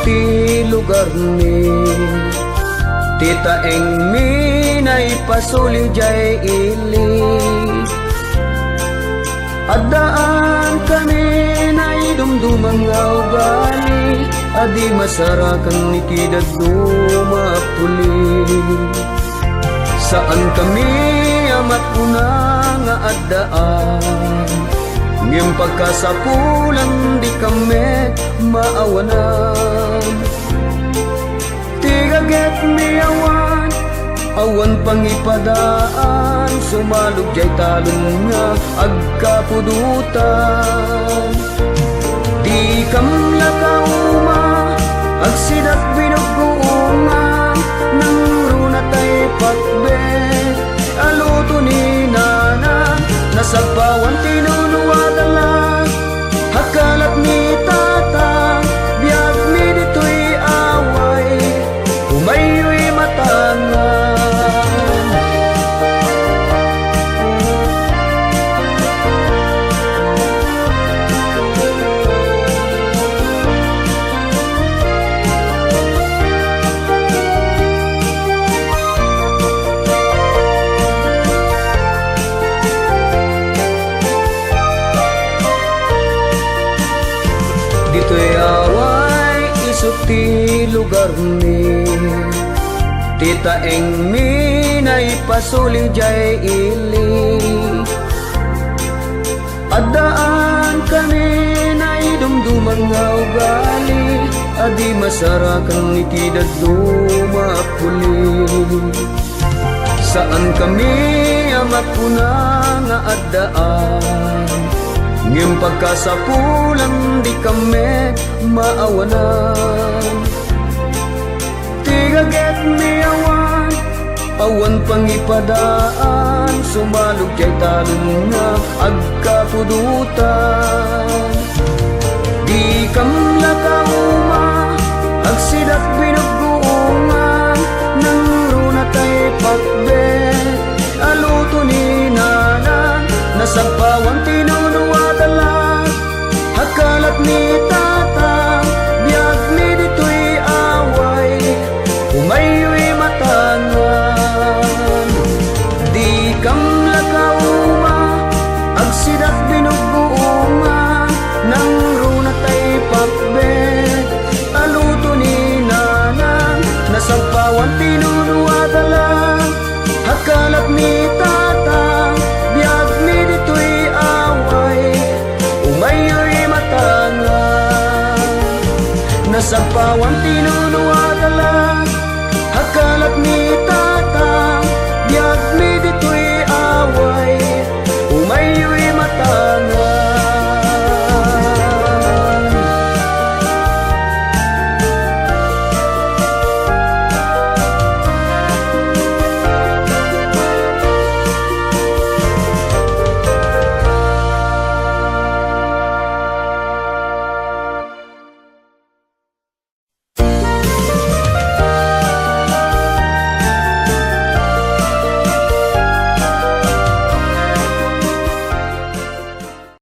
ti lugar ni Tita eng minay pasuli jay ili Adaan kami na idumdumang ugali Adi masarakan ni kidad dumapuli Saan kami amat una nga adaan Ngem pagkasapulan di kami maawanan Tigaget mi awan pangipadaan Sumalog jay talon nga agkapudutan Di kam lakauma agsidat binuguungan Nang runatay patbet aluto ni nana Nasagpawan tinunuwadala hakalat ni tata Biyag mi dito'y away umayo'y matangan Dito'y away isok ti lugar ni Tita eng minay pasuli jay ili Adaan kami na idumdumang ugali Adi masarakan ni kidad dumapuli Saan kami amat puna nga adaan Ngem pagkasapulan di kami maawanan Tigaget mi awan pangipadaan Sumalog jay talon nga agkapudutan Di kam lakauma agsidat binuguungan Nang runatay patbet aluto ni nana Nasagpawan tinunuwadala hakalat ni tata Biyag mi dito'y away umayo'y matangan Di kam lakauma agsidat binuguungan Nang runatay patbet aluto ni nana Nasagpawan tinunuwadala hakalat ni tata Biyag mi dito'y away umayo'y matangan Nasagpawan tinunuwadala hakalat ni tata